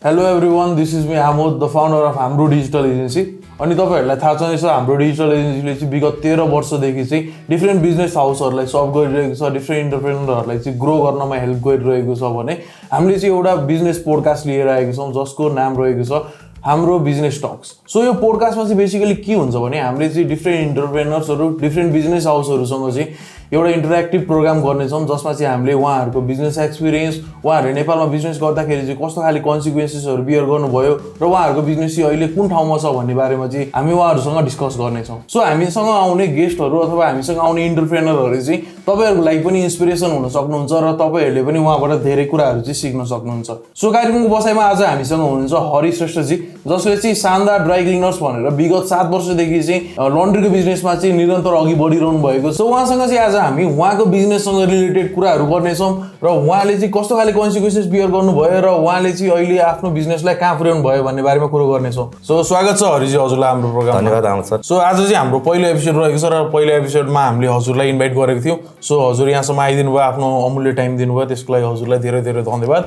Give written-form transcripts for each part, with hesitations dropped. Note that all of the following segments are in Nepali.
Hello everyone, this is me Amod, the founder of हाम्रो डिजिटल एजेन्सी। अनि तपाईहरुलाई थाहा छँदैछ हाम्रो डिजिटल एजेन्सीले चाहिँ विगत 13 वर्षदेखि चाहिँ डिफरेन्ट बिजनेस हाउसहरुलाई सर्भ गरिरहेको छ, डिफरेन्ट एन्टरप्रेन्योरहरुलाई चाहिँ ग्रो गर्नमा हेल्प गरिरहेको छ भने हामीले चाहिँ एउटा बिजनेस पोडकास्ट लिएर आएको छौं जसको नाम रहेको छ हाम्रो बिजनेस टक्स। सो यो पोडकास्टमा चाहिँ बेसिकली के हुन्छ भने हामीले चाहिँ डिफरेन्ट एन्टरप्रेन्योर्सहरु, डिफरेन्ट बिजनेस हाउसहरुसँग चाहिँ एउटा इन्टरेक्टिभ प्रोग्राम गर्नेछौँ जसमा चाहिँ हामीले उहाँहरूको बिजनेस एक्सपिरियन्स, उहाँहरूले नेपालमा बिजनेस गर्दाखेरि चाहिँ कस्तो खाले कन्सिक्वेन्सेसहरु बियर गर्नुभयो र उहाँहरूको बिजनेस चाहिँ अहिले कुन ठाउँमा छ भन्ने बारेमा चाहिँ हामी उहाँहरूसँग डिस्कस गर्नेछौँ। सो हामीसँग आउने गेस्टहरु अथवा हामीसँग आउने एन्टरप्रेन्योरहरु चाहिँ तपाईहरुको लागि पनि इन्स्पिरेसन हुन सक्नुहुन्छ र तपाईहरुले पनि उहाँबाट धेरै कुराहरु चाहिँ सिक्न सक्नुहुन्छ। सो कार्यक्रमको बसाइमा आज हामीसँग हुनुहुन्छ हरि श्रेष्ठजी, जसले चाहिँ शानदार ड्राई क्लिनर्स भनेर विगत 7 वर्षदेखि चाहिँ लन्ड्रीको बिजनेसमा चाहिँ निरन्तर अघि बढिरहनु भएको छ। उहाँसँग चाहिँ आज हामी उहाँको बिजनेससँग रिलेटेड कुराहरु गर्नेछौँ र उहाँले चाहिँ कस्तो खाले कन्सिक्वेन्सेस बियर गर्नुभयो र उहाँले चाहिँ अहिले आफ्नो बिजनेसलाई कहाँ पुर्याउनु भयो भन्ने बारेमा कुरा गर्नेछौँ। सो स्वागत छ हरिजी हजुरलाई हाम्रो प्रोग्राममा। धन्यवाद आउँछ सर। सो आज चाहिँ हाम्रो पहिलो एपिसोड रहेको छ र पहिलो एपिसोडमा हामीले हजुरलाई इन्भाइट गरेको थियौँ। सो हजुर यहाँसम्म आइदिनु भयो, आफ्नो अमूल्य टाइम दिनुभयो, त्यसको लागि हजुरलाई धेरै धेरै धन्यवाद।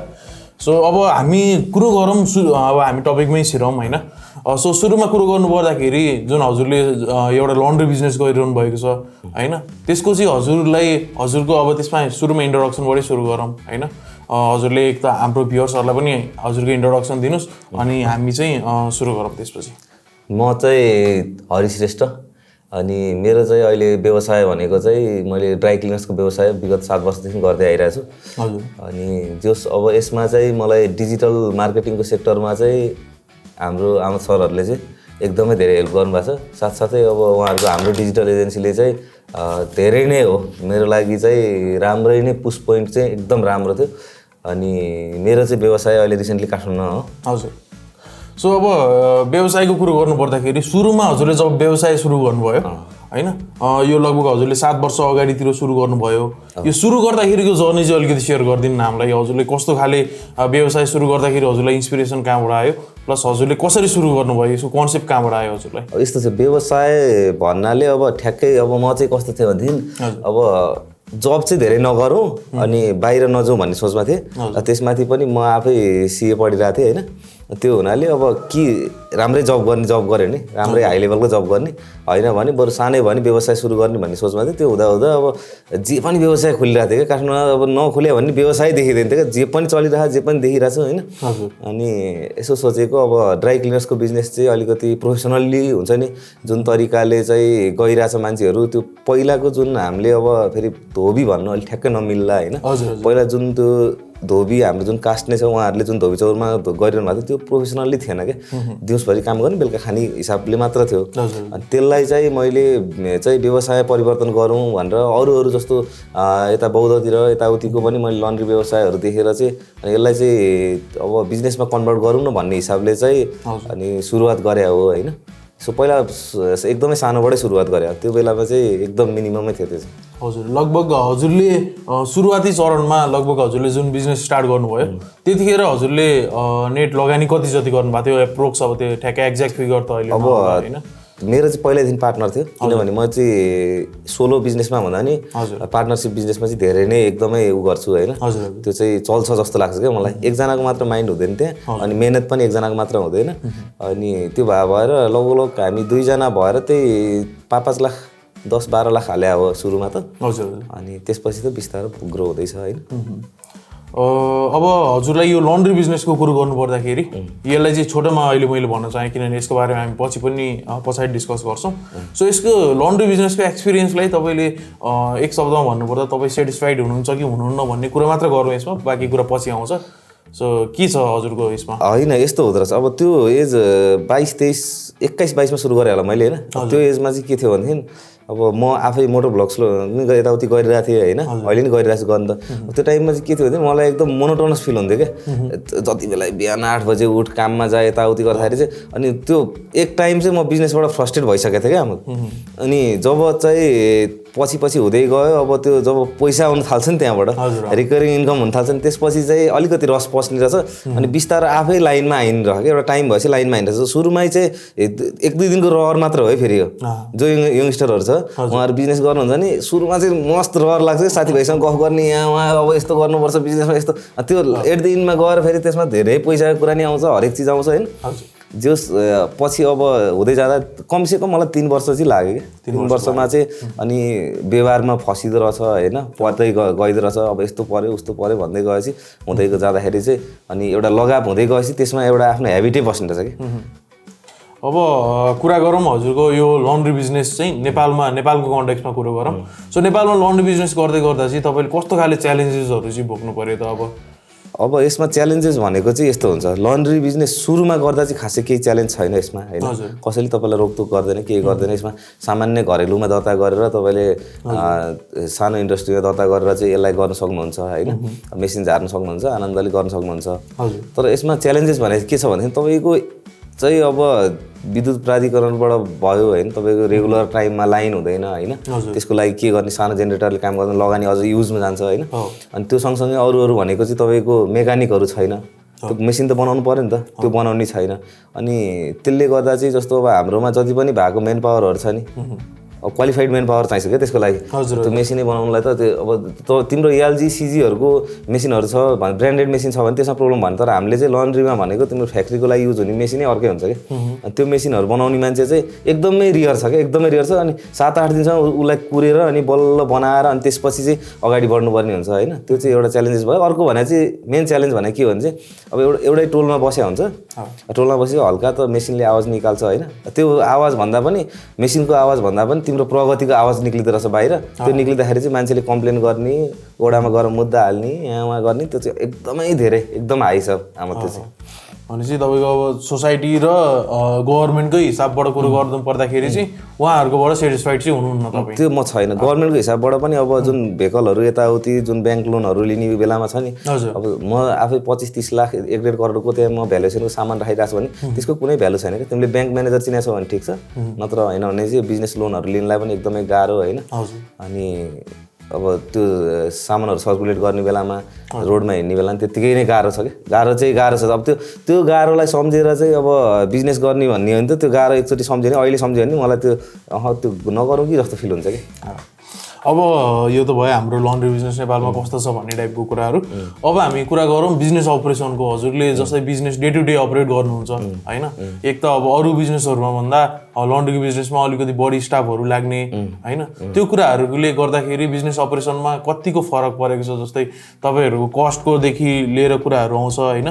सो अब हामी कुरो गरौँ, अब हामी टपिकमै छिरौँ हैन। सो सुरुमा कुरो गर्नु पर्दाखेरि जुन हजुरले एउटा लन्ड्री बिजनेस गरिरहनु भएको छ हैन, त्यसको चाहिँ हजुरलाई हजुरको अब त्यसमा सुरुमा इन्ट्रोडक्सनबाटै सुरु गरौँ हैन। हजुरले एक त हाम्रो भ्युअर्सहरुलाई पनि हजुरको इन्ट्रोडक्सन दिनुस् अनि हामी चाहिँ सुरु गरौँ त्यसपछि। म चाहिँ हरि श्रेष्ठ अनि मेरो चाहिँ अहिले व्यवसाय भनेको चाहिँ मैले ड्राई क्लिनर्सको व्यवसाय विगत 7 वर्षदेखि गर्दै आइरहेको छु। हजुर। अनि जस अब यसमा चाहिँ मलाई डिजिटल मार्केटिङको सेक्टरमा चाहिँ हाम्रो आमा सरहरूले चाहिँ एकदमै धेरै हेल्प गर्नुभएको छ। साथसाथै अब उहाँहरूको हाम्रो डिजिटल एजेन्सीले चाहिँ धेरै नै हो मेरो लागि चाहिँ राम्रै नै पुश पोइन्ट चाहिँ एकदम राम्रो थियो। अनि मेरो चाहिँ व्यवसाय अहिले रिसेन्टली काठमाडौँमा हो। हजुर। सो अब व्यवसायको कुरो गर्नु पर्दाखेरि सुरुमा हजुरले जब व्यवसाय सुरु गर्नुभयो हैन, यो लगभग हजुरले 7 वर्ष अगाडितिर सुरु गर्नुभयो। यो सुरु गर्दाखेरिको जर्नी चाहिँ अलिकति सेयर गरिदिनु हामीलाई। हजुरले कस्तो खाले व्यवसाय सुरु गर्दाखेरि हजुरलाई इन्स्पिरेसन कहाँबाट आयो, प्लस हजुरले कसरी सुरु गर्नुभयो, यसको कन्सेप्ट कहाँबाट आयो हजुरलाई? यस्तो छ व्यवसाय भन्नाले अब ठ्याक्कै अब म चाहिँ कस्तो थियो भनेदेखि अब जब चाहिँ धेरै नगरौँ अनि बाहिर नजाउँ भन्ने सोचमा थिएँ। त्यसमाथि पनि म आफै सिए पढिरहेको थिएँ हैन। त्यो हुनाले अब कि राम्रै जब गर्ने नि राम्रै हाई लेभलको जब गर्ने होइन भने बरु सानै भने व्यवसाय सुरु गर्ने भन्ने सोचमा थियो। त्यो हुँदा अब जे पनि व्यवसाय खोलिरहेको थियो क्या काठमाडौँमा। अब नखोल्यो भने व्यवसाय देखिँदैन थियो क्या, जे पनि चलिरहेको जे पनि देखिरहेको छु होइन। अनि यसो सोचेको अब ड्राई क्लिनर्सको बिजनेस चाहिँ अलिकति प्रोफेसनल्ली हुन्छ नि, जुन तरिकाले चाहिँ गइरहेछ मान्छेहरू, त्यो पहिलाको जुन हामीले अब फेरि धोबी भन्नु अलिक ठ्याक्कै नमिल्ला होइन। पहिला जुन त्यो धोबी हाम्रो जुन कास्ट नै छ उहाँहरूले जुन धोबी चौरमा गरिरहनु भएको थियो त्यो प्रोफेसनल्ली थिएन क्या। दिउँसभरि काम गर्ने बेलुका खाने हिसाबले मात्र थियो। अनि त्यसलाई चाहिँ मैले चाहिँ व्यवसाय परिवर्तन गरौँ भनेर अरू जस्तो यता बौद्धतिर यताउतिको पनि मैले लन्ड्री व्यवसायहरू देखेर चाहिँ अनि यसलाई चाहिँ अब बिजनेसमा कन्भर्ट गरौँ न भन्ने हिसाबले चाहिँ अनि सुरुवात गरे हो होइन। सो पहिला एकदमै सानोबाटै सुरुवात गरे। त्यो बेलामा चाहिँ एकदम मिनिममै थियो त्यो चाहिँ। हजुर। लगभग हजुरले सुरुवाती चरणमा लगभग हजुरले जुन बिजनेस स्टार्ट गर्नुभयो त्यतिखेर हजुरले नेट लगानी कति जति गर्नुभएको थियो एप्रोक्स? अब त्यो ठ्याक्कै एक्ज्याक्ट फिगर त अहिले अब मेरो चाहिँ पहिल्यैदेखि पार्टनर थियो, किनभने म चाहिँ सोलो बिजनेसमा भन्दा नि पार्टनरसिप बिजनेसमा चाहिँ धेरै नै एकदमै उ गर्छु होइन। त्यो चाहिँ चल्छ जस्तो लाग्छ क्या मलाई। एकजनाको मात्र माइन्ड हुँदैन त्यहाँ अनि मेहनत पनि एकजनाको मात्र हुँदैन। अनि त्यो भएर लगभग हामी 2 जना भएर त्यही 5-5 लाख 10-12 लाख हाले अब सुरुमा त। अनि त्यसपछि त बिस्तारै ग्रो हुँदैछ होइन। अब हजुरलाई यो लन्ड्री बिजनेसको कुरो गर्नु पर्दाखेरि यसलाई चाहिँ छोटोमा अहिले मैले भन्न चाहेँ, किनभने यसको बारेमा हामी पछि पनि पछाडि डिस्कस गर्छौँ। सो यसको लन्ड्री बिजनेसको एक्सपिरियन्सलाई तपाईँले एक शब्दमा भन्नुपर्दा तपाईँ सेटिस्फाइड हुनुहुन्छ कि हुनुहुन्न भन्ने कुरा मात्र गरौँ यसमा, बाँकी कुरा पछि आउँछ। सो के छ हजुरको यसमा? होइन यस्तो हुँदो रहेछ। अब त्यो एज 22-23 21-22मा सुरु गरेँ होला मैले होइन। त्यो एजमा चाहिँ के थियो भनेदेखि अब म आफै मोटर भ्लग्स यताउति गरिरहेको थिएँ होइन, अहिले नि गरिरहेको छु गर्नु त। त्यो टाइममा चाहिँ के थियो भने मलाई एकदम मोनोटोनस फिल हुन्थ्यो क्या। जति बेला बिहान 8 बजे उठ काममा जाए यताउति गर्दाखेरि चाहिँ अनि त्यो एक टाइम चाहिँ म बिजनेसबाट फ्रस्ट्रेट भइसकेको थिएँ क्या। अनि जब चाहिँ पछि पछि हुँदै गयो अब त्यो जब पैसा आउन थाल्छ नि त्यहाँबाट रिकरिङ इन्कम हुन थाल्छ नि त्यसपछि चाहिँ अलिकति रस पस्ने रहेछ अनि बिस्तारै आफै लाइनमा आइरह्यो क्या एउटा टाइम भएपछि लाइनमा आइरहेछ सुरुमै चाहिँ 1-2 दिनको रहर मात्र हो है फेरि यो जो यङ्स्टरहरू छ उहाँहरू बिजनेस गर्नुहुन्छ नि सुरुमा चाहिँ मस्त रहर लाग्छ साथीभाइसँग गफ गर्ने यहाँ उहाँ अब यस्तो गर्नुपर्छ बिजनेसमा यस्तो त्यो एट द इन्डमा गएर फेरि त्यसमा धेरै पैसाको कुरा नि आउँछ हरेक चिज आउँछ होइन जस पछि अब हुँदै जाँदा कमसेकम मलाई 3 वर्ष चाहिँ लाग्यो कि 3 वर्षमा चाहिँ अनि व्यवहारमा फसिँदो रहेछ होइन पढ्दै गइदो रहेछ अब यस्तो पऱ्यो उस्तो पऱ्यो भन्दै गएपछि हुँदै जाँदाखेरि चाहिँ अनि एउटा लगाव हुँदै गएपछि त्यसमा एउटा आफ्नो हेबिटै बस्ने रहेछ कि अब कुरा गरौँ हजुरको यो लन्ड्री बिजनेस चाहिँ नेपालको कन्टेक्स्टमा कुरा गरौँ सो नेपालमा लन्ड्री बिजनेस गर्दा चाहिँ तपाईँले कस्तो खाले च्यालेन्जेसहरू चाहिँ भोग्नु पर्यो त अब यसमा च्यालेन्जेस भनेको चाहिँ यस्तो हुन्छ लन्ड्री बिजनेस सुरुमा गर्दा चाहिँ खासै केही च्यालेन्ज छैन यसमा होइन कसैले तपाईँलाई रोकटोक गर्दैन केही गर्दैन यसमा सामान्य घरेलुमा दर्ता गरेर तपाईँले सानो इन्डस्ट्रीमा दर्ता गरेर चाहिँ यसलाई गर्न सक्नुहुन्छ होइन मेसिन झार्न सक्नुहुन्छ आनन्दले गर्न सक्नुहुन्छ तर यसमा च्यालेन्जेस भनेको के छ भनेदेखि तपाईँको चाहिँ अब विद्युत प्राधिकरणबाट भयो होइन तपाईँको रेगुलर टाइममा लाइन हुँदैन होइन त्यसको लागि के गर्ने सानो जेनेरेटरले काम गर्दा लगानी अझ युजमा जान्छ होइन अनि त्यो सँगसँगै अरू भनेको चाहिँ तपाईँको मेकानिकहरू छैन त्यो मेसिन त बनाउनु पऱ्यो नि त त्यो बनाउने छैन अनि त्यसले गर्दा चाहिँ जस्तो अब हाम्रोमा जति पनि भएको मेन पावरहरू छ नि अब क्वालिफाइड मेन पावर चाहिन्छ क्या त्यसको लागि त्यो मेसिनै बनाउनुलाई त त्यो अब तिम्रो एलजी सिजीहरूको मेसिनहरू छ भने ब्रान्डेड मेसिन छ भने त्यसमा प्रब्लम भने तर हामीले चाहिँ लन्ड्रीमा भनेको तिम्रो फ्याक्ट्रीको लागि युज हुने मेसिनै अर्कै हुन्छ क्या त्यो मेसिनहरू बनाउने मान्छे चाहिँ एकदमै रियर छ क्या एकदमै रियर छ अनि 7-8 दिनसम्म उसलाई कुरेर अनि बल्ल बनाएर अनि त्यसपछि चाहिँ अगाडि बढ्नुपर्ने हुन्छ होइन त्यो चाहिँ एउटा च्यालेन्जेस भयो अर्को भने चाहिँ मेन च्यालेन्ज भने के हो भने चाहिँ अब एउटै टोलमा बस्या हुन्छ टोलमा बसेर हल्का त मेसिनले आवाज निकाल्छ होइन त्यो आवाज भन्दा पनि मेसिनको आवाज भन्दा पनि तिम्रो प्रगतिको आवाज निक्लिँदो रहेछ बाहिर त्यो निक्लिँदाखेरि चाहिँ मान्छेले कम्प्लेन गर्ने ओडामा गएर मुद्दा हाल्ने यहाँ उहाँ गर्ने त्यो चाहिँ एकदमै धेरै एकदम हाई छ हाम्रो त्यो चाहिँ भनेपछि तपाईँको अब सोसाइटी र गभर्मेन्टकै हिसाबबाट कुरो गर्नु पर्दाखेरि चाहिँ उहाँहरूकोबाट सेटिस्फाइड चाहिँ हुनुहुन्न तपाईँ त्यो म छैन गभर्मेन्टको हिसाबबाट पनि अब जुन भेकलहरू यताउति जुन ब्याङ्क लोनहरू लिने बेलामा छ नि अब म आफै 25-30 लाख 1.5 करोडको त्यहाँ म भ्यालुएसनको सामान राखिरहेको छु भने त्यसको कुनै भ्यालु छैन क्या तिमीले ब्याङ्क म्यानेजर चिनाएको छ भने ठिक छ नत्र होइन भने चाहिँ बिजनेस लोनहरू लिनलाई पनि एकदमै गाह्रो होइन अनि अब त्यो सामानहरू सर्कुलेट गर्ने बेलामा रोडमा हिँड्ने बेलामा त्यत्तिकै नै गाह्रो छ क्या गाह्रो छ अब त्यो गाह्रोलाई सम्झेर चाहिँ अब बिजनेस गर्ने भन्ने हो नि त त्यो गाह्रो एकचोटि सम्झेँ अहिले सम्झ्यो भने मलाई त्यो नगरौँ कि जस्तो फिल हुन्छ कि अब यो त भयो हाम्रो लन्ड्री बिजनेस नेपालमा कस्तो छ भन्ने टाइपको कुराहरू अब हामी कुरा गरौँ बिजनेस अपरेसनको हजुरले जस्तै business day to day operate गर्नुहुन्छ होइन एक त अब अरू बिजनेसहरूमा भन्दा लन्ड्रीको बिजनेसमा अलिकति बढी स्टाफहरू लाग्ने होइन त्यो कुराहरूले गर्दाखेरि बिजनेस अपरेसनमा कतिको फरक परेको छ जस्तै तपाईँहरूको कस्टकोदेखि लिएर कुराहरू आउँछ होइन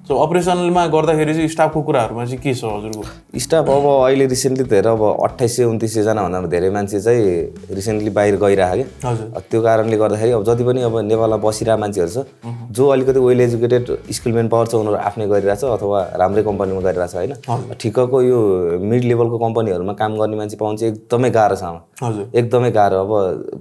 सो अपरेसनमा गर्दाखेरि चाहिँ स्टाफको कुराहरूमा चाहिँ के छ हजुरको स्टाफ अब अहिले रिसेन्टली त हेर अब 2800-2900 जना भन्दा धेरै मान्छे चाहिँ रिसेन्टली बाहिर गइरहेको क्या त्यो कारणले गर्दाखेरि अब जति पनि अब नेपालमा बसिरहेको मान्छेहरू छ जो अलिकति well educated skill main power छ उनीहरू आफ्नै गरिरहेछ अथवा राम्रै कम्पनीमा गरिरहेछ होइन ठिक्कको यो मिड लेभलको कम्पनीहरूमा काम गर्ने मान्छे पाउनु चाहिँ एकदमै गाह्रो छ एकदमै गाह्रो अब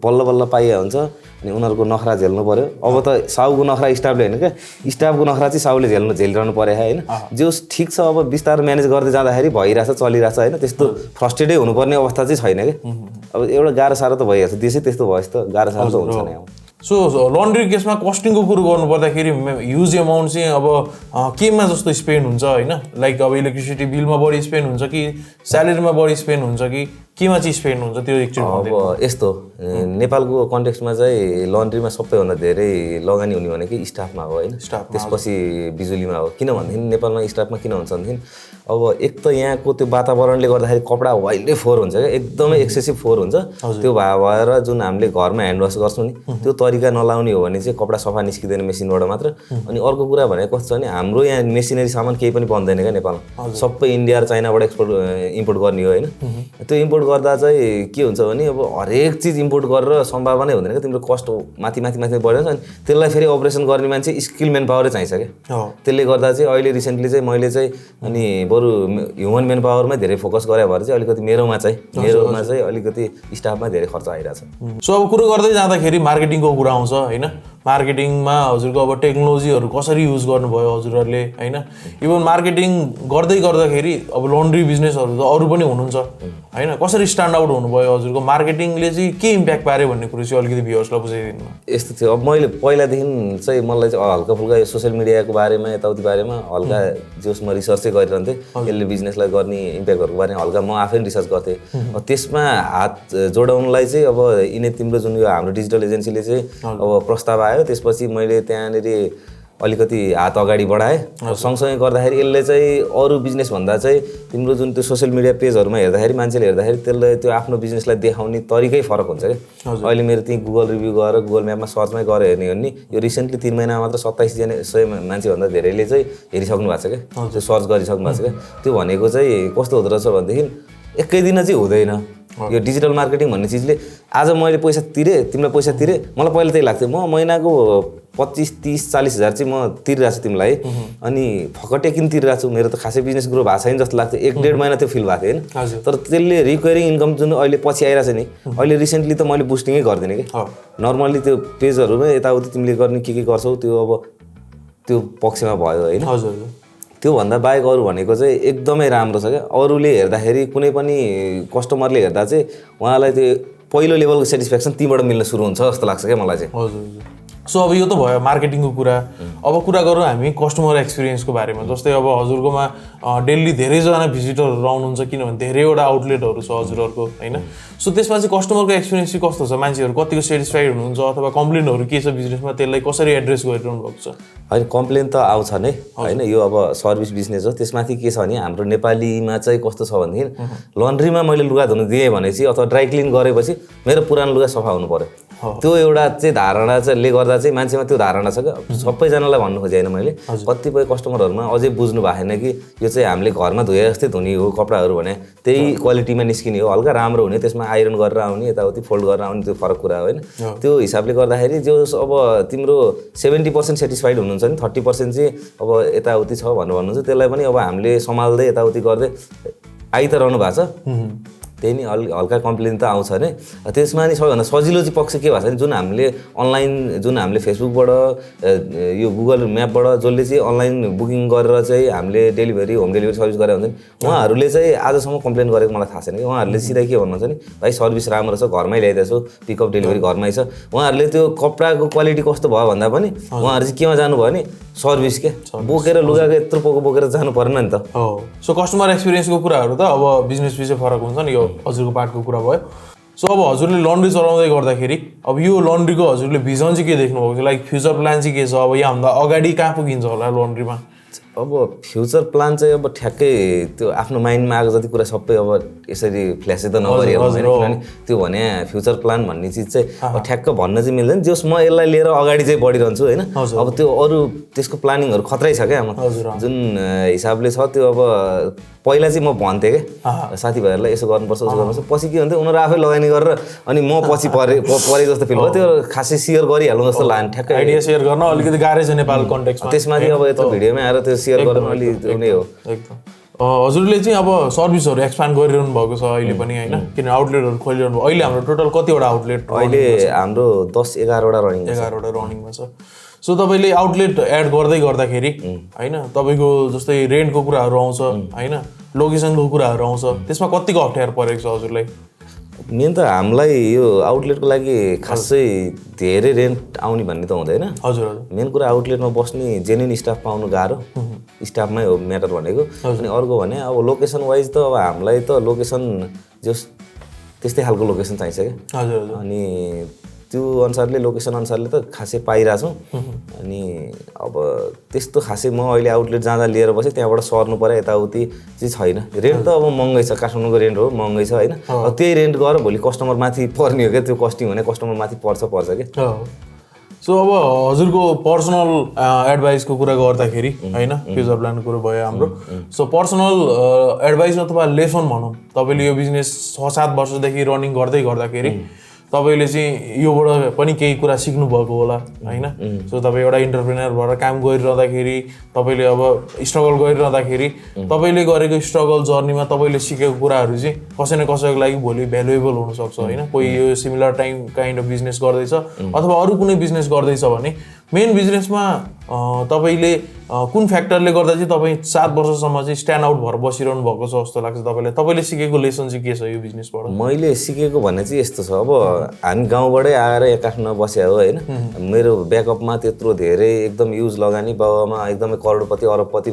बल्ल पाइए हुन्छ अनि उनीहरूको नखरा झेल्नु पर्यो अब त साउको नखरा स्टाफले होइन क्या स्टाफको नखरा चाहिँ साउले झेलिरहनु पर्यो होइन जो ठिक छ अब बिस्तारै म्यानेज गर्दै जाँदाखेरि भइरहेछ चलिरहेछ होइन त्यस्तो फ्रस्ट्रेटै हुनुपर्ने अवस्था चाहिँ छैन क्या अब एउटा गाह्रो साह्रो त भइहाल्छ देशै त्यस्तो भएछ त गाह्रो साह्रो त हुन्छ नि अब सो लन्ड्री केसमा कस्टिङको कुरो गर्नु पर्दाखेरि ह्युज एमाउन्ट चाहिँ अब केमा जस्तो स्पेन्ड हुन्छ होइन लाइक अब इलेक्ट्रिसिटी बिलमा बढी स्पेन्ड हुन्छ कि स्यालेरीमा बढी स्पेन्ड हुन्छ कि केमा चाहिँ स्पेन्ड हुन्छ त्यो एकचोटि अब यस्तो नेपालको कन्टेक्स्टमा चाहिँ लन्ड्रीमा सबैभन्दा धेरै लगानी हुने भनेको स्टाफमा हो होइन त्यसपछि बिजुलीमा हो किन भनेदेखि नेपालमा स्टाफमा किन हुन्छ भनेदेखि अब एक त यहाँको त्यो वातावरणले गर्दाखेरि कपडा वाइल्डै फोहोर हुन्छ क्या एकदमै एक्सेसिभ फोहोर हुन्छ त्यो भएर जुन हामीले घरमा ह्यान्ड वास गर्छौँ नि त्यो तरिका नलाउने हो भने चाहिँ कपडा सफा निस्किँदैन मेसिनबाट मात्र अनि अर्को कुरा भनेको कस्तो छ भने हाम्रो यहाँ मेसिनरी सामान केही पनि बन्दैन क्या नेपालमा सबै इन्डिया र चाइनाबाट इम्पोर्ट गर्ने हो होइन त्यो इम्पोर्ट गर्दा चाहिँ के हुन्छ भने अब हरेक चिज इम्पोर्ट गरेर सम्भावनै हुँदैन क्या तिम्रो कस्ट माथि बढेर अनि त्यसलाई फेरि अपरेसन गर्ने मान्छे स्किल मेन पावरै चाहिन्छ क्या त्यसले गर्दा चाहिँ अहिले रिसेन्टली चाहिँ मैले चाहिँ अनि बरु ह्युमन मेन पावरमै धेरै फोकस गरे भएर चाहिँ अलिकति मेरोमा चाहिँ अलिकति स्टाफमा धेरै खर्च आइरहेछ सो अब कुरो गर्दै जाँदाखेरि मार्केटिङको कुरा आउँछ होइन मार्केटिङमा हजुरको अब टेक्नोलोजीहरू कसरी युज गर्नुभयो हजुरहरूले होइन इभन मार्केटिङ गर्दै गर्दाखेरि अब लन्ड्री बिजनेसहरू त अरू पनि हुनुहुन्छ होइन कसरी स्ट्यान्ड आउट हुनुभयो हजुरको मार्केटिङले चाहिँ के इम्प्याक्ट पार्यो भन्ने कुरो चाहिँ अलिकति भ्युअर्सलाई बुझाइदिनु यस्तो थियो अब मैले पहिलादेखि चाहिँ मलाई चाहिँ हल्का फुल्का यो सोसियल मिडियाको बारेमा यताउति बारेमा हल्का जोस् म रिसर्चै गरिरहन्थेँ यसले बिजनेसलाई गर्ने इम्प्याक्टहरूको बारेमा हल्का म आफै रिसर्च गर्थेँ त्यसमा हात जोडाउनलाई चाहिँ अब यिनै तिम्रो जुन यो हाम्रो डिजिटल एजेन्सीले चाहिँ अब प्रस्ताव आयो त्यसपछि मैले त्यहाँनिर अलिकति हात अगाडि बढाएँ सँगसँगै गर्दाखेरि यसले चाहिँ अरू बिजनेसभन्दा चाहिँ तिम्रो जुन त्यो सोसियल मिडिया पेजहरूमा हेर्दाखेरि मान्छेले हेर्दाखेरि त्यसले त्यो आफ्नो बिजनेसलाई देखाउने तरिकै फरक हुन्छ क्या अहिले मेरो त्यहीँ गुगल रिभ्यू गरेर गुगल म्यापमा सर्चमै गरेर हेर्ने हो भने यो रिसेन्टली 3 महिनामा मात्र 2700 मान्छेभन्दा धेरैले चाहिँ हेरिसक्नु भएको छ क्या त्यो सर्च गरिसक्नु भएको छ क्या त्यो भनेको चाहिँ कस्तो हुँदो रहेछ भनेदेखि एकै दिन चाहिँ हुँदैन यो डिजिटल मार्केटिङ भन्ने चिजले आज मैले पैसा तिरेँ तिमीलाई पैसा तिरेँ मलाई पहिला त्यही लाग्थ्यो म महिनाको 25, 30, 40 हजार चाहिँ म तिरिरहेको छु तिमीलाई अनि फकटे किन तिरिरहेको छु मेरो त खासै बिजनेस ग्रो भएको छैन जस्तो लाग्थ्यो 1-1.5 महिना त्यो फिल भएको थियो होइन तर त्यसले रिकरिङ इन्कम जुन अहिले पछि आइरहेको छ नि अहिले रिसेन्टली त मैले बुस्टिङै गर्दिनँ कि नर्मल्ली त्यो पेजहरूमा यताउति तिमीले गर्ने के गर्छौ त्यो अब त्यो पक्षमा भयो होइन त्योभन्दा बाहेक अरू भनेको चाहिँ एकदमै राम्रो छ क्या अरूले हेर्दाखेरि कुनै पनि कस्टमरले हेर्दा चाहिँ उहाँलाई त्यो पहिलो लेभलको सेटिस्फ्याक्सन तीबाट मिल्न सुरु हुन्छ जस्तो लाग्छ क्या मलाई चाहिँ हजुर सो अब यो त भयो मार्केटिङको कुरा अब कुरा गरौँ हामी कस्टमर एक्सपिरियन्सको बारेमा जस्तै अब हजुरकोमा डेली धेरैजना भिजिटरहरू आउनुहुन्छ किनभने धेरैवटा आउटलेटहरू छ हजुरहरूको होइन सो त्यसमा चाहिँ कस्टमरको एक्सपिरियन्स चाहिँ कस्तो छ मान्छेहरू कतिको सेटिस्फाइड हुनुहुन्छ अथवा कम्प्लेनहरू के छ बिजनेसमा त्यसलाई कसरी एड्रेस गरिरहनु भएको छ होइन कम्प्लेन त आउँछ नै होइन यो अब सर्भिस बिजनेस हो त्यसमाथि के छ भने हाम्रो नेपालीमा चाहिँ कस्तो छ भनेदेखि लन्ड्रीमा मैले लुगा धुनु दिएँ भनेपछि अथवा ड्राई क्लिन गरेपछि मेरो पुरानो लुगा सफा हुनु पर्यो त्यो एउटा चाहिँ धारणा चाहिँ ले गर्दा चाहिँ मान्छेमा त्यो धारणा छ क्या सबैजनालाई भन्नु खोजेँ होइन मैले कतिपय कस्टमरहरूमा अझै बुझ्नु भएन कि यो चाहिँ हामीले घरमा धोए जस्तै धुने हो कपडाहरू भने त्यही क्वालिटीमा निस्किने हो हल्का राम्रो हुने त्यसमा आइरन गरेर आउने यताउति फोल्ड गरेर आउने त्यो फरक कुरा हो होइन त्यो हिसाबले गर्दाखेरि जो अब तिम्रो 70% सेटिस्फाइड हुनुहुन्छ नि 30% चाहिँ अब यताउति छ भनेर भन्नुहुन्छ त्यसलाई पनि अब हामीले सम्हाल्दै यताउति गर्दै आइ त रहनु भएको छ त्यही नि हल्का कम्प्लेन त आउँछ नै त्यसमा नि सबैभन्दा सजिलो चाहिँ पक्ष के भएको छ नि जुन हामीले अनलाइन जुन हामीले फेसबुकबाट यो गुगल म्यापबाट जसले चाहिँ अनलाइन बुकिङ गरेर चाहिँ हामीले डेलिभरी होम डेलिभरी सर्भिस गरेर हुन्छ नि उहाँहरूले चाहिँ आजसम्म कम्प्लेन गरेको मलाई थाहा छैन कि उहाँहरूले सिधै के भन्नुहुन्छ नि भाइ सर्भिस राम्रो छ घरमै ल्याइदिएछु पिकअप डेलिभरी घरमै छ उहाँहरूले त्यो कपडाको क्वालिटी कस्तो भयो भन्दा पनि उहाँहरू चाहिँ केमा जानुभयो नि सर्भिस के बोकेर लुगाको यत्रो पोको बोकेर जानु परेन नि त हो सो कस्टमर एक्सपिरियन्सको कुराहरू त अब बिजनेस पछि फरक हुन्छ नि यो हजुरको पार्टको कुरा भयो सो अब हजुरले लन्ड्री चलाउँदै गर्दाखेरि अब यो लन्ड्रीको हजुरले भिजन चाहिँ के देख्नुभएको छ लाइक फ्युचर प्लान चाहिँ के छ अब यहाँभन्दा अगाडि कहाँ पुगिन्छ होला लन्ड्रीमा अब फ्युचर प्लान चाहिँ अब ठ्याक्कै त्यो आफ्नो माइन्डमा आएको जति कुरा सबै अब यसरी फ्ल्यासै त नगरिहाल्नु होइन किनभने त्यो भने फ्युचर प्लान भन्ने चिज चाहिँ अब ठ्याक्क भन्न चाहिँ मिल्दैन जस म यसलाई लिएर अगाडि चाहिँ बढिरहन्छु होइन अब त्यो अरू त्यसको प्लानिङहरू खत्रै छ क्या जुन हिसाबले छ त्यो अब पहिला चाहिँ म भन्थेँ क्या साथीभाइहरूलाई यसो गर्नुपर्छ उसो गर्नुपर्छ पछि के हुन्थ्यो उनीहरू आफै लगानी गरेर अनि म पछि परे जस्तो फिल भयो त्यो खासै सेयर गरिहाल्नु जस्तो लाग्यो ठ्याक्कै आइडिया सेयर गर्न अलिकति गाह्रै छ नेपाल कन्टेक्स्टमा त्यसमा चाहिँ अब यत्रो भिडियोमै आएर त्यो सेयर गर्न अलिक हुने हो एकदम हजुरले चाहिँ अब सर्भिसहरू एक्सपान्ड गरिरहनु भएको छ अहिले पनि होइन किन आउटलेटहरू खोलिरहनु भयो अहिले हाम्रो टोटल कतिवटा आउटलेट अहिले हाम्रो 10-11वटा रनिङ 11वटा रनिङमा छ सो तपाईँले आउटलेट एड गर्दै गर्दाखेरि होइन तपाईँको जस्तै रेन्टको कुराहरू आउँछ होइन लोकेसनको कुराहरू आउँछ त्यसमा कतिको अप्ठ्यारो परेको छ हजुरलाई मेन त हामीलाई यो आउटलेटको लागि खासै धेरै रेन्ट आउने भन्ने त हुँदैन हजुर मेन कुरा आउटलेटमा बस्ने जेन्युन स्टाफ पाउनु गाह्रो स्टाफमै हो म्याटर भनेको अनि अर्को भने अब लोकेसन वाइज त अब हामीलाई त लोकेसन जस त्यस्तै खालको लोकेसन चाहिन्छ क्या हजुर अनि त्यो अनुसारले लोकेसन अनुसारले त खासै पाइरहेछौँ अनि अब त्यस्तो खासै म अहिले आउटलेट जाँदा लिएर बसेँ त्यहाँबाट सर्नु पर्यो यताउति चाहिँ छैन रेन्ट त अब महँगै छ काठमाडौँको रेन्ट हो महँगै छ होइन अब त्यही रेन्ट गरेर भोलि कस्टमर माथि पर्ने हो क्या त्यो कस्टिङ भने कस्टमर माथि पर्छ क्या सो अब हजुरको पर्सनल एडभाइसको कुरा गर्दाखेरि होइन फ्युचर प्लानको कुरो भयो हाम्रो सो पर्सनल एडभाइस अथवा लेसन भनौँ तपाईँले यो बिजनेस 6-7 वर्षदेखि रनिङ गर्दै गर्दाखेरि तपाईँले चाहिँ योबाट पनि केही कुरा सिक्नु भएको होला होइन सो तपाईँ एउटा इन्टरप्रेनर भएर काम गरिरहँदाखेरि तपाईँले अब स्ट्रगल गरिरहँदाखेरि तपाईँले गरेको स्ट्रगल जर्नीमा तपाईँले सिकेको कुराहरू चाहिँ कसै न कसैको लागि भोलि भ्यालुएबल हुनसक्छ होइन कोही यो similar time kind of business गर्दैछ अथवा अरू कुनै बिजनेस गर्दैछ भने मेन बिजनेसमा तपाईँले कुन फ्याक्टरले गर्दा चाहिँ तपाईँ 7 वर्षसम्म चाहिँ स्ट्यान्ड आउट भएर बसिरहनु भएको छ जस्तो लाग्छ तपाईँले सिकेको लेसन चाहिँ के छ यो बिजनेसबाट मैले सिकेको भन्ने चाहिँ यस्तो छ अब हामी गाउँबाटै आएर यहाँ काठमाडौँ बस्या हो होइन मेरो ब्याकअपमा त्यत्रो धेरै एकदम युज लगानी बाबामा एकदमै करोडपति अरबपति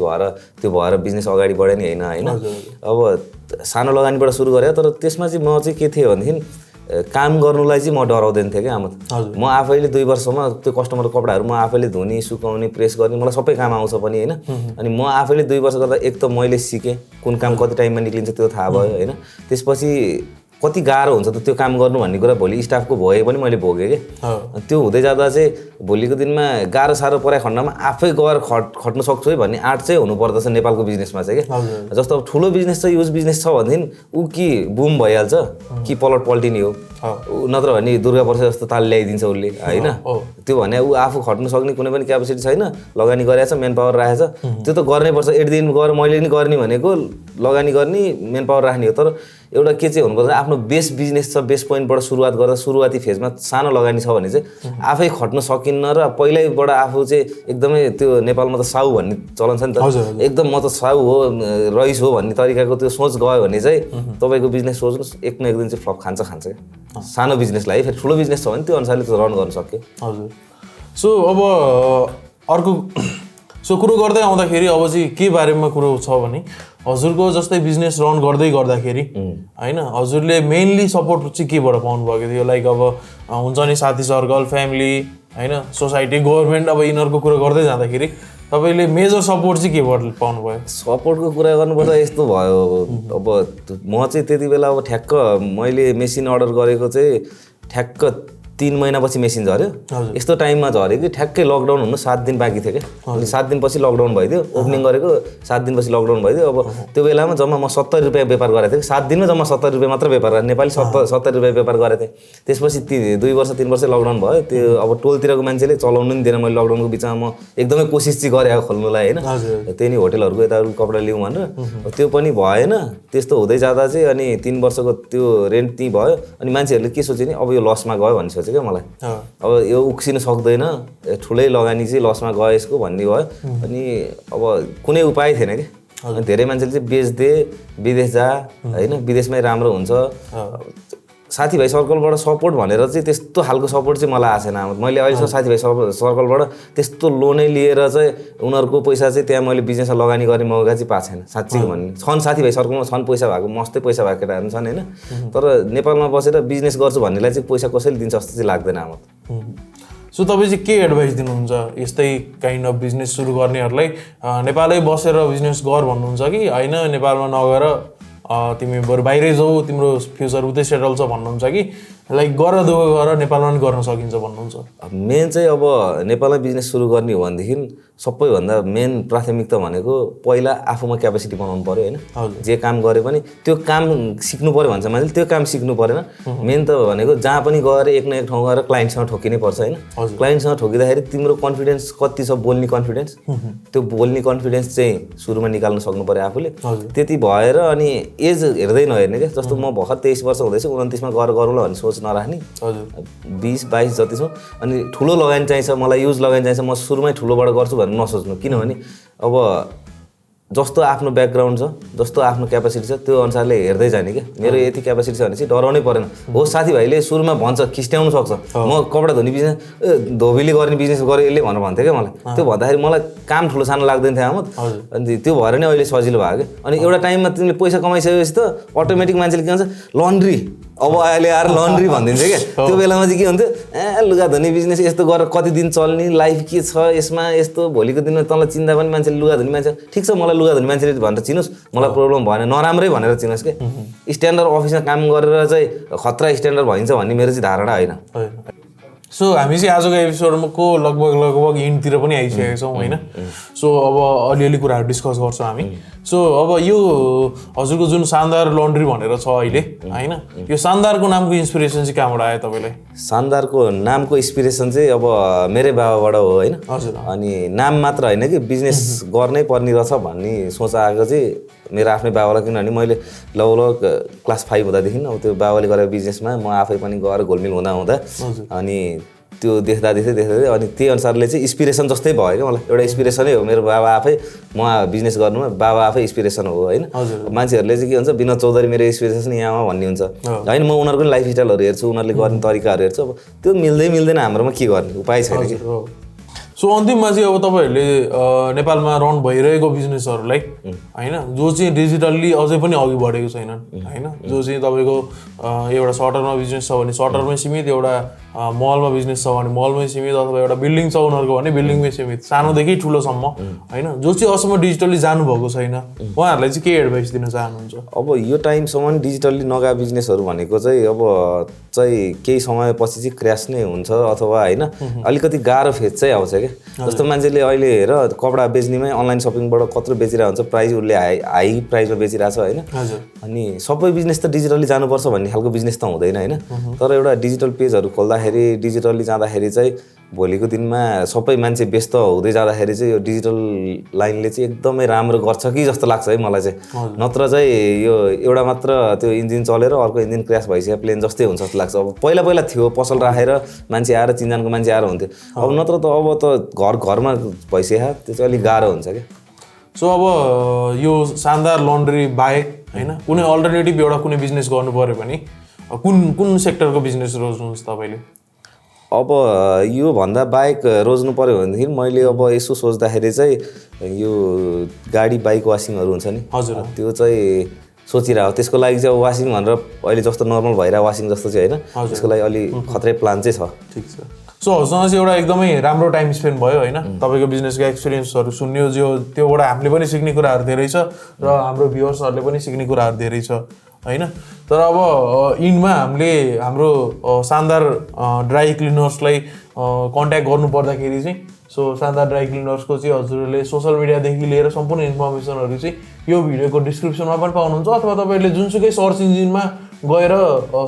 त्यो भएर बिजनेस अगाडि बढ्यो नि होइन अब सानो लगानीबाट सुरु गरेँ तर त्यसमा चाहिँ म चाहिँ के थिएँ भनेदेखि काम गर्नुलाई चाहिँ म डराउँदैन थिएँ क्या म आफैले 2 वर्षमा त्यो कस्टमरको कपडाहरू म आफैले धुने सुकाउने प्रेस गर्ने मलाई सबै काम आउँछ पनि होइन अनि म आफैले 2 वर्ष गर्दा एक त मैले सिकेँ कुन काम कति टाइममा निक्लिन्छ त्यो थाहा भयो होइन त्यसपछि कति गाह्रो हुन्छ त त्यो काम गर्नु भन्ने कुरा भोलि स्टाफको भए पनि मैले भोगेँ कि त्यो हुँदै जाँदा चाहिँ भोलिको दिनमा गाह्रो साह्रो पराए खण्डमा आफै गएर खट्न सक्छु है भन्ने आँट चाहिँ हुनुपर्दछ नेपालको बिजनेसमा चाहिँ क्या जस्तो अब ठुलो बिजनेस छ युज बिजनेस छ भनेदेखि ऊ कि बुम भइहाल्छ कि पलट पल्टिने हो नत्र भने दुर्गा प्रसाद जस्तो ताल ल्याइदिन्छ उसले होइन त्यो भने ऊ आफू खट्नु सक्ने कुनै पनि क्यापेसिटी छैन लगानी गरेछ मेन पावर राखेछ त्यो त गर्नै पर्छ 8 दिन गएर मैले नि गर्ने भनेको लगानी गर्ने मेन पावर राख्ने हो तर एउटा के चाहिँ हुनुपर्छ आफ्नो बेस बिजनेस छ बेस पोइन्टबाट सुरुवात गर्दा सुरुवाती फेजमा सानो लगानी छ भने चाहिँ आफै खट्न सकिन्न र पहिल्यैबाट आफू चाहिँ एकदमै त्यो नेपालमा त साउ भन्ने चलन छ नि त एकदम म त साउ हो रइस हो भन्ने तरिकाको त्यो सोच गयो भने चाहिँ तपाईँको बिजनेस सोच्नुहोस् एक न एक दिन चाहिँ फ्लप खान्छ क्या सानो बिजनेसलाई फेरि ठुलो बिजनेस छ भने त्यो अनुसारले त रन गर्न सक्यो हजुर सो अब अर्को सो कुरो गर्दै आउँदाखेरि अब चाहिँ के बारेमा कुरो छ भने हजुरको जस्तै बिजनेस रन गर्दाखेरि होइन हजुरले मेनली सपोर्ट चाहिँ केबाट पाउनु भएको थियो लाइक अब हुन्छ नि साथी सर्कल फ्यामिली होइन सोसाइटी गभर्मेन्ट अब यिनीहरूको कुरो गर्दै जाँदाखेरि तपाईँले मेजर सपोर्ट चाहिँ केबाट पाउनु भयो सपोर्टको कुरा गर्नुपर्दा यस्तो भयो अब म चाहिँ त्यति बेला अब ठ्याक्क मैले मेसिन अर्डर गरेको चाहिँ ठ्याक्क 3 महिनापछि मेसिन झऱ्यो यस्तो टाइममा झऱ्यो कि ठ्याक्कै लकडाउन हुनु 7 दिन बाँकी थियो क्या अनि 7 दिनपछि लकडाउन भइदियो ओपनिङ गरेको 7 दिनपछि लकडाउन भइदियो अब त्यो बेलामा जम्मा म 70 रुपियाँ व्यापार गरेको थिएँ 7 दिनमा जम्मा 70 रुपियाँ मात्र व्यापार गरेँ नेपाली 70 रुपियाँ व्यापार गरेको थिएँ त्यसपछि 2 वर्ष 3 वर्ष लकडाउन भयो त्यो अब टोलतिरको मान्छेले चलाउनु नि दिएन मैले लकडाउनको बिचमा म एकदमै कोसिस चाहिँ गरेँ खोल्नुलाई होइन त्यही नि होटेलहरूको यताहरू कपडा लिउँ भनेर त्यो पनि भएन त्यस्तो हुँदै जाँदा चाहिँ अनि 3 वर्षको त्यो रेन्ट त्यहीँ भयो अनि मान्छेहरूले के सोचे नि अब यो लसमा गयो भन्ने सोचे क्या मलाई अब यो उक्सिन सक्दैन ठुलै लगानी चाहिँ लसमा गयो यसको भन्ने भयो अनि अब कुनै उपाय थिएन कि अनि धेरै मान्छेले चाहिँ बेच्दे विदेश जा होइन विदेशमै राम्रो हुन्छ साथीभाइ सर्कलबाट सपोर्ट भनेर चाहिँ त्यस्तो खालको सपोर्ट चाहिँ मलाई आएन मैले अहिलेसम्म साथीभाइ सर्कलबाट त्यस्तो लोनै लिएर चाहिँ उनीहरूको पैसा चाहिँ त्यहाँ मैले बिजनेसमा लगानी गर्ने मौका चाहिँ पाएको छैन साँच्चीको भन्ने छन् साथीभाइ सर्कलमा छन् पैसा भएको मस्तै पैसा भएको केटाहरू छन् होइन तर नेपालमा बसेर बिजनेस गर्छु भन्नेलाई चाहिँ पैसा कसैले दिन्छ जस्तो चाहिँ लाग्दैन सो तपाईँ चाहिँ के एडभाइस दिनुहुन्छ यस्तै काइन्ड अफ बिजनेस सुरु गर्नेहरूलाई नेपालै बसेर बिजनेस गर भन्नुहुन्छ कि होइन नेपालमा नगएर तिमी बरु बाहिरै जाऊ तिम्रो फ्युचर उतै सेटल छ भन्नुहुन्छ कि लाइक गर दुःख गर नेपालमा पनि गर्न सकिन्छ भन्नुहुन्छ मेन चाहिँ अब नेपालमा बिजनेस सुरु गर्ने हो भनेदेखि सबैभन्दा मेन प्राथमिकता भनेको पहिला आफूमा क्यापेसिटी बनाउनु पर्यो होइन जे काम गरे पनि त्यो काम सिक्नु पर्यो भन्छ मान्छेले त्यो काम सिक्नु परेन मेन त भनेको जहाँ पनि गएर एक न एक ठाउँ गएर क्लाइन्टसँग ठोकिनै पर्छ होइन क्लाइन्टसँग ठोकिँदाखेरि तिम्रो कन्फिडेन्स कति छ बोल्ने कन्फिडेन्स त्यो बोल्ने कन्फिडेन्स चाहिँ सुरुमा निकाल्न सक्नु पर्यो आफूले त्यति भएर अनि एज हेर्दै नहेर्ने क्या जस्तो म भर्खर 23 वर्ष हुँदैछु 29मा गएर गरौँला भन्ने सोच नराख्ने 20-22 जति छु अनि ठुलो लगानी चाहिन्छ मलाई युज लगानी चाहिन्छ म सुरुमै ठुलोबाट गर्छु भनेर नसोच्नु किनभने अब जस्तो आफ्नो ब्याकग्राउन्ड छ जस्तो आफ्नो क्यापेसिटी छ त्यो अनुसारले हेर्दै जाने क्या मेरो यति क्यापेसिटी छ भने चाहिँ डराउनै परेन हो साथीभाइले सुरुमा भन्छ खिस्ट्याउनु सक्छ म कपडा धुने बिजनेस धोबीले गर्ने बिजनेस गरेँ यसले भनेर भन्थ्यो क्या मलाई त्यो भन्दाखेरि मलाई काम ठुलो सानो लाग्दैन थियो आमत अनि त्यो भएर नै अहिले सजिलो भयो क्या अनि एउटा टाइममा तिमीले पैसा कमाइसकेपछि त अटोमेटिक मान्छेले के भन्छ लन्ड्री अब अहिले आएर लन्ड्री भनिदिन्छ क्या त्यो बेलामा चाहिँ के हुन्थ्यो लुगा धुने बिजनेस यस्तो गरेर कति दिन चल्ने लाइफ के छ यसमा यस्तो भोलिको दिनमा तँलाई चिन्दा पनि मान्छेले लुगा धुने मान्छे ठिक छ मलाई लुगा धुने मान्छेले भनेर चिनोस् मलाई प्रब्लम भएन नराम्रै भनेर चिनोस् क्या स्ट्यान्डर्ड अफिसमा काम गरेर चाहिँ खतरा स्ट्यान्डर्ड भइन्छ भन्ने मेरो चाहिँ धारणा होइन सो हामी चाहिँ आजको एपिसोडको लगभग इन्डतिर पनि आइसकेका छौँ होइन सो अब अलिअलि कुराहरू डिस्कस गर्छौँ हामी सो अब यो हजुरको जुन शानदार लन्ड्री भनेर छ अहिले होइन यो शानदारको नामको इन्सपिरेसन चाहिँ कहाँबाट आयो तपाईँलाई शानदारको नामको इन्सपिरेसन चाहिँ अब मेरै बाबाबाट हो होइन हजुर अनि नाम मात्र होइन कि बिजनेस गर्नै पर्ने रहेछ भन्ने सोच आएको चाहिँ मेरो आफ्नै बाबालाई किनभने मैले लगभग क्लास 5 हुँदादेखि अब त्यो बाबाले गरेको बिजनेसमा म आफै पनि गएर घुलमिल हुँदा अनि त्यो देख्दा अनि त्यही अनुसारले चाहिँ इन्सपिरेसन जस्तै भयो क्या मलाई एउटा इन्सपिरेसनै हो मेरो बाबा आफै म बिजनेस गर्नुमा बाबा आफै इन्सपिरेसन हो होइन मान्छेहरूले चाहिँ के भन्छ विनोद चौधरी मेरो इन्सपिरेसन यहाँमा भन्ने हुन्छ होइन म उनीहरूको पनि लाइफ स्टाइलहरू हेर्छु उनीहरूले गर्ने तरिकाहरू हेर्छु अब त्यो मिल्दैन हाम्रोमा के गर्ने उपाय छैन कि सो अन्तिममा चाहिँ अब तपाईँहरूले नेपालमा रन भइरहेको बिजनेसहरूलाई होइन जो चाहिँ डिजिटल्ली अझै पनि अघि बढेको छैनन् होइन जो चाहिँ तपाईँको एउटा सर्टरमा बिजनेस छ भने सर्टरमै सीमित एउटा मलमा बिजनेस छ भने मलमै सीमित अथवा एउटा बिल्डिङ छ उनीहरूको भने बिल्डिङमै सीमित सानोदेखि ठुलोसम्म होइन जो चाहिँ अझसम्म डिजिटल्ली जानुभएको छैन उहाँहरूलाई चाहिँ के एडभाइस दिन चाहनुहुन्छ अब यो टाइमसम्म डिजिटल्ली नगएको बिजनेसहरू भनेको चाहिँ अब चाहिँ केही समयपछि चाहिँ क्र्यास नै हुन्छ अथवा होइन अलिकति गाह्रो फेज चाहिँ आउँछ क्या जस्तो मान्छेले अहिले हेर कपडा बेच्नेमै अनलाइन सपिङबाट कत्रो बेचिरहेको हुन्छ प्राइस उसले हाई प्राइसमा बेचिरहेको छ होइन अनि सबै बिजनेस त डिजिटल्ली जानुपर्छ भन्ने खालको बिजनेस त हुँदैन होइन तर एउटा डिजिटल पेजहरू खोल्दाखेरि डिजिटल्ली जाँदाखेरि चाहिँ भोलिको दिनमा सबै मान्छे व्यस्त हुँदै जाँदाखेरि चाहिँ यो डिजिटल लाइनले चाहिँ एकदमै राम्रो गर्छ कि जस्तो लाग्छ है मलाई चाहिँ नत्र चाहिँ यो एउटा मात्र त्यो इन्जिन चलेर अर्को इन्जिन क्र्यास भइसक्यो प्लेन जस्तै हुन्छ जस्तो लाग्छ अब पहिला थियो पसल राखेर मान्छे आएर चिनजानको मान्छे आएर हुन्थ्यो अब नत्र त अब त घरमा भइसक्यो त्यो चाहिँ अलिक गाह्रो हुन्छ क्या सो अब यो शानदार लन्ड्री बाहेक होइन कुनै अल्टरनेटिभ एउटा कुनै बिजनेस गर्नु पऱ्यो भने कुन सेक्टरको बिजनेस रोज्नुहुन्छ तपाईँले अब यो भन्दा बाहेक रोज्नु पऱ्यो भनेदेखि मैले अब यसो सोच्दाखेरि चाहिँ यो गाडी बाइक वासिङहरू हुन्छ नि हजुर त्यो चाहिँ सोचिरहेको त्यसको लागि चाहिँ अब वासिङ भनेर अहिले जस्तो नर्मल भइरहेको वासिङ जस्तो चाहिँ होइन त्यसको लागि अलि खत्रै प्लान चाहिँ छ ठिक छ सो हजुरसँग चाहिँ एउटा एकदमै राम्रो टाइम स्पेन्ड भयो होइन तपाईँको बिजनेसको एक्सपिरियन्सहरू सुन्यो जो त्योबाट हामीले पनि सिक्ने कुराहरू धेरै छ र हाम्रो भ्युअर्सहरूले पनि सिक्ने कुराहरू धेरै छ होइन तर अब इन्डमा हामीले हाम्रो शानदार ड्राई क्लिनर्सलाई कन्ट्याक्ट गर्नु पर्दाखेरि चाहिँ सो शानदार ड्राई क्लिनर्सको चाहिँ हजुरहरूले सोसल मिडियादेखि लिएर सम्पूर्ण इन्फर्मेसनहरू चाहिँ यो भिडियोको डिस्क्रिप्सनमा पनि पाउनुहुन्छ अथवा तपाईँहरूले जुनसुकै सर्च इन्जिनमा गएर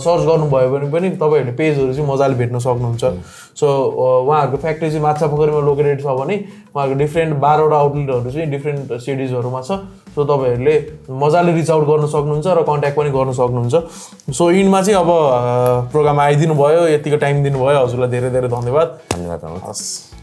सर्च गर्नुभयो भने पनि तपाईँहरूले पेजहरू चाहिँ मजाले भेट्न सक्नुहुन्छ सो उहाँहरूको फ्याक्ट्री चाहिँ माछापोखरीमा लोकेटेड छ भने उहाँहरूको डिफ्रेन्ट 12वटा आउटलेटहरू चाहिँ डिफ्रेन्ट सिटिजहरूमा छ सो तपाईँहरूले मजाले रिच आउट गर्न सक्नुहुन्छ र कन्ट्याक्ट पनि गर्न सक्नुहुन्छ सो इन्डमा चाहिँ अब प्रोग्राम आइदिनु भयो यतिको टाइम दिनुभयो हजुरलाई धेरै धेरै धन्यवाद धन्यवाद